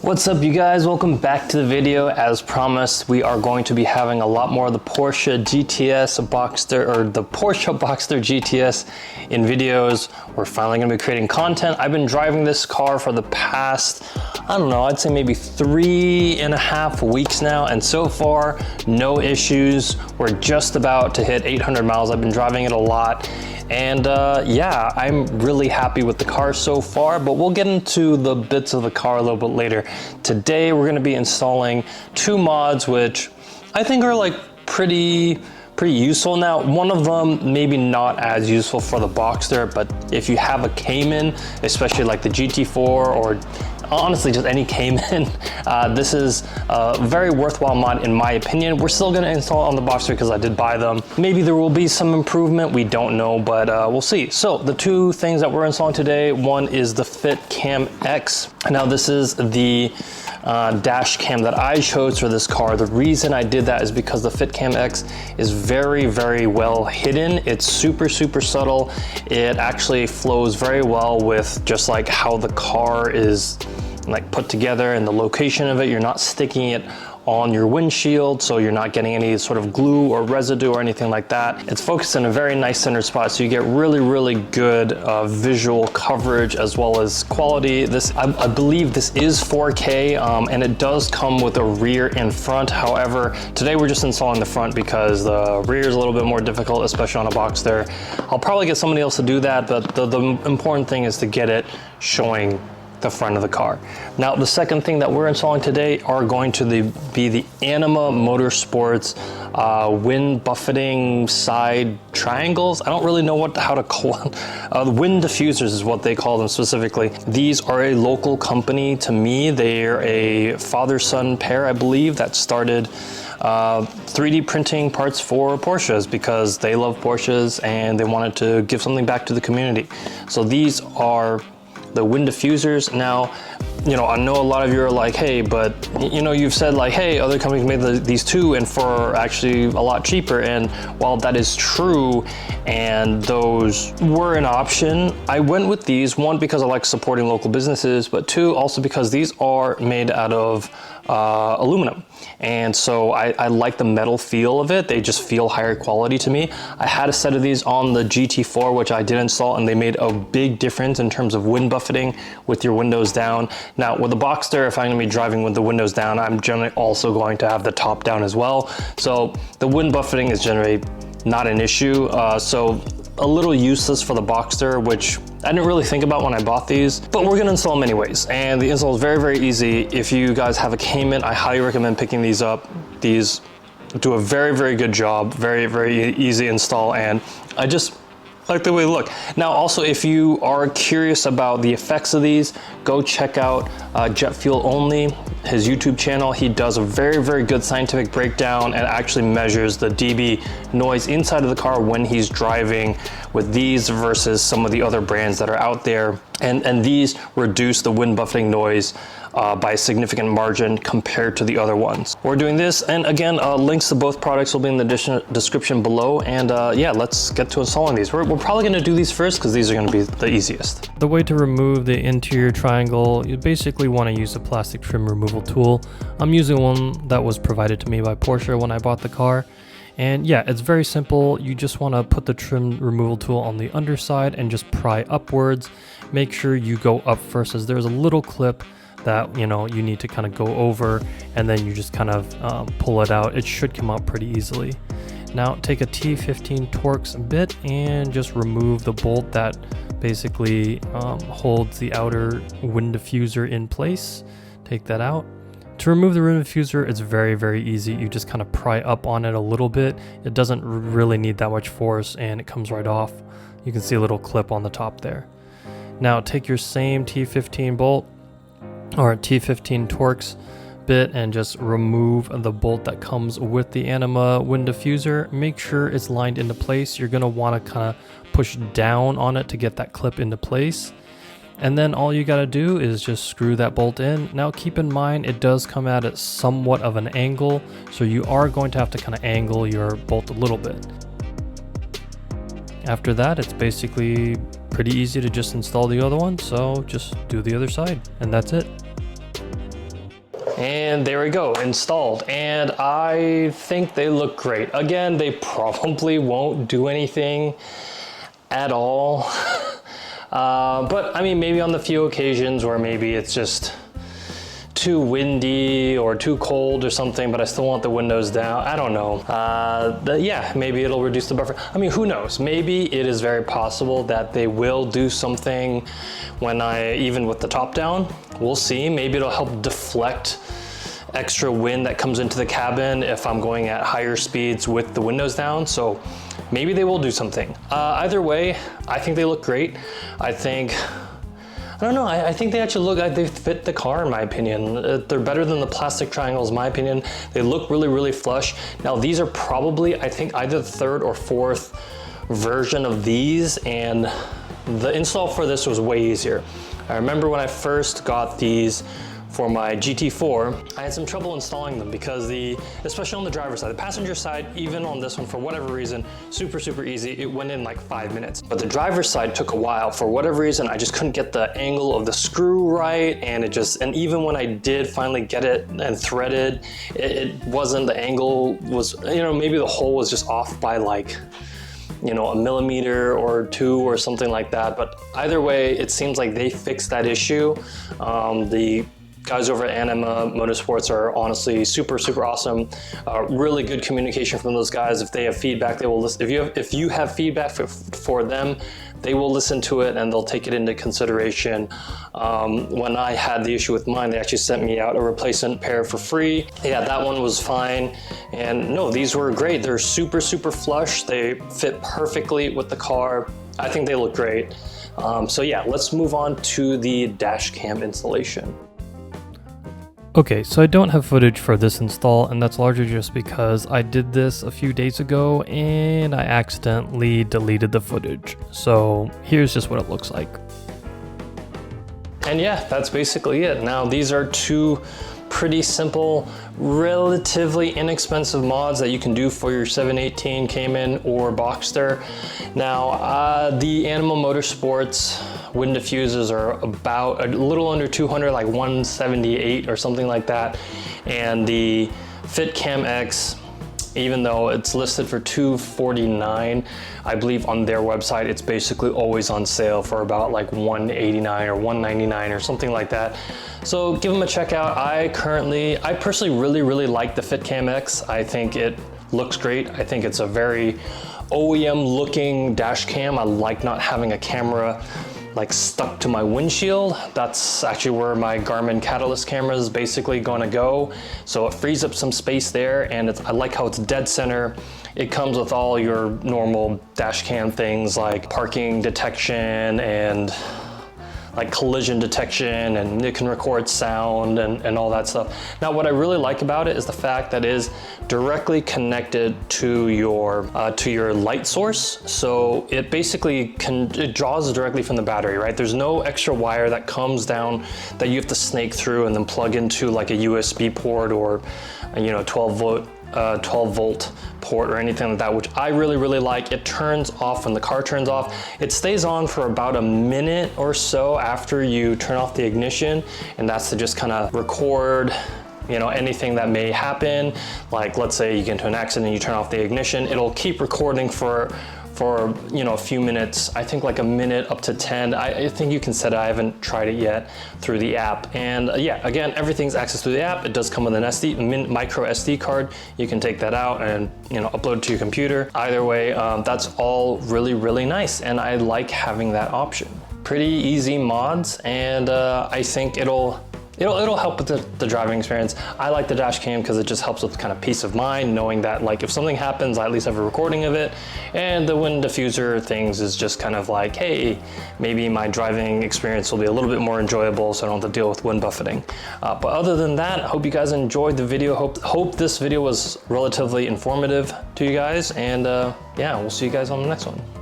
What's up, you guys? Welcome back to the video. As promised, we are going to be having a lot more of the Porsche GTS Boxster, or the Porsche Boxster GTS in videos. We're finally going to be creating content. I've been driving this car for the past, I don't know, I'd say maybe 3.5 weeks now, and so far, no issues. We're just about to hit 800 miles. I've been driving it a lot. And yeah, I'm really happy with the car so far, but we'll get into the bits of the car a little bit later. Today, we're gonna be installing 2 mods, which I think are like pretty useful. Now, one of them maybe not as useful for the Boxster, but if you have a Cayman, especially like the GT4 or honestly just any Cayman, this is a very worthwhile mod in my opinion. We're still gonna install it on the Boxster because I did buy them. Maybe there will be some improvement, we don't know, but we'll see. So the 2 things that we're installing today, one is the FitcamX. Now this is the dash cam that I chose for this car. The reason I did that is because the FitcamX is very well hidden. It's super subtle. It actually flows very well with just like how the car is like put together and the location of it. You're not sticking it on your windshield, so you're not getting any sort of glue or residue or anything like that. It's focused in a very nice center spot, so you get really good visual coverage as well as quality. This, I believe this is 4K, and it does come with a rear and front. However, today we're just installing the front because the rear is a little bit more difficult, especially on a Boxster. I'll probably get somebody else to do that, but the important thing is to get it showing the front of the car. Now, the second thing that we're installing today are going to be the AMMONYC Motorsports wind buffeting side triangles. I don't really know how to call them. The wind diffusers is what they call them specifically. These are a local company to me. They're a father-son pair, I believe, that started 3D printing parts for Porsches because they love Porsches and they wanted to give something back to the community. So these are the wind diffusers. Now, you know, I know a lot of you are like, hey, but you know, you've said like, hey, other companies made these 2 and for actually a lot cheaper. And while that is true, and those were an option, I went with these, 1, because I like supporting local businesses, but 2, also because these are made out of aluminum. And so I like the metal feel of it. They just feel higher quality to me. I had a set of these on the GT4, which I did install, and they made a big difference in terms of wind buffeting with your windows down. Now with the Boxster, if I'm gonna be driving with the windows down, I'm generally also going to have the top down as well. So the wind buffeting is generally not an issue. So a little useless for the Boxster, which I didn't really think about when I bought these, but we're gonna install them anyways. And the install is very easy. If you guys have a Cayman, I highly recommend picking these up. These do a very good job, very easy install, and I just like the way they look. Now, also, if you are curious about the effects of these, go check out Jet Fuel Only, his YouTube channel. He does a very good scientific breakdown and actually measures the dB noise inside of the car when he's driving with these versus some of the other brands that are out there. And these reduce the wind buffeting noise by a significant margin compared to the other ones. We're doing this, and again, links to both products will be in the description below. And yeah, let's get to installing these. We're probably gonna do these first because these are gonna be the easiest. The way to remove the interior triangle, you basically want to use a plastic trim removal tool. I'm using one that was provided to me by Porsche when I bought the car. And yeah, it's very simple. You just want to put the trim removal tool on the underside and just pry upwards. Make sure you go up first, as there's a little clip that, you know, you need to kind of go over, and then you just kind of pull it out. It should come out pretty easily. Now take a T15 Torx bit and just remove the bolt that basically holds the outer wind diffuser in place. Take that out. To remove the wind diffuser, it's very easy. You just kind of pry up on it a little bit. It doesn't really need that much force, and it comes right off. You can see a little clip on the top there. Now take your same T15 bolt or T15 Torx bit and just remove the bolt that comes with the AMMONYC wind diffuser. Make sure it's lined into place. You're gonna want to kind of push down on it to get that clip into place. And then all you gotta do is just screw that bolt in. Now keep in mind, it does come at somewhat of an angle, so you are going to have to kind of angle your bolt a little bit. After that, it's basically pretty easy to just install the other one, so just do the other side, and that's it. And there we go, installed. And I think they look great. Again, they probably won't do anything at all. But I mean, maybe on the few occasions where maybe it's just too windy or too cold or something, but I still want the windows down. I don't know. Yeah, maybe it'll reduce the buffer. I mean, who knows? Maybe it is very possible that they will do something when even with the top down. We'll see. Maybe it'll help deflect extra wind that comes into the cabin if I'm going at higher speeds with the windows down. So maybe they will do something. Either way, I think they look great. I don't know, I think they actually look like they fit the car in my opinion. They're better than the plastic triangles in my opinion. They look really, really flush. Now these are probably, I think, either the third or fourth version of these, and the install for this was way easier. I remember when I first got these for my GT4, I had some trouble installing them because especially on the driver's side, the passenger side, even on this one, for whatever reason, super, super easy. It went in like 5 minutes. But the driver's side took a while. For whatever reason, I just couldn't get the angle of the screw right. And even when I did finally get it and threaded, it wasn't, the angle was, maybe the hole was just off by like, a millimeter or two or something like that. But either way, it seems like they fixed that issue. The guys over at AMMONYC Motorsports are honestly super, super awesome. Really good communication from those guys. If they have feedback, they will listen. If you have feedback for them, they will listen to it and they'll take it into consideration. When I had the issue with mine, they actually sent me out a replacement pair for free. Yeah, that one was fine. And no, these were great. They're super, super flush. They fit perfectly with the car. I think they look great. So yeah, let's move on to the dash cam installation. Okay, so I don't have footage for this install, and that's largely just because I did this a few days ago and I accidentally deleted the footage. So here's just what it looks like. And yeah, that's basically it. Now these are two pretty simple, relatively inexpensive mods that you can do for your 718 Cayman or Boxster. Now, the AMMONYC Motorsports wind diffusers are about a little under 200, like 178 or something like that. And the FitcamX, even though it's listed for $249, I believe on their website it's basically always on sale for about like $189 or $199 or something like that. So give them a check out. I personally really like the FitcamX. I think it looks great. I think it's a very OEM looking dash cam. I like not having a camera like stuck to my windshield. That's actually where my Garmin Catalyst camera is basically going to go. So it frees up some space there, and I like how it's dead center. It comes with all your normal dash cam things like parking detection and like collision detection, and it can record sound and all that stuff. Now, what I really like about it is the fact that it is directly connected to your light source. So it basically it draws directly from the battery, right? There's no extra wire that comes down that you have to snake through and then plug into like a USB port or 12 volt port or anything like that, which I really like. It turns off when the car turns off. It stays on for about a minute or so after you turn off the ignition, and that's to just kind of record anything that may happen. Like, let's say you get into an accident and you turn off the ignition, it'll keep recording for a few minutes. I think like a minute up to 10. I think you can set it. I haven't tried it yet through the app. And yeah, again, everything's accessed through the app. It does come with an micro SD card. You can take that out and upload it to your computer. Either way, that's all really nice, and I like having that option. Pretty easy mods, and I think it'll help with the driving experience. I like the dash cam because it just helps with kind of peace of mind, knowing that like if something happens, I at least have a recording of it. And the wind diffuser things is just kind of like, hey, maybe my driving experience will be a little bit more enjoyable so I don't have to deal with wind buffeting. But other than that, I hope you guys enjoyed the video. Hope this video was relatively informative to you guys. And yeah, we'll see you guys on the next one.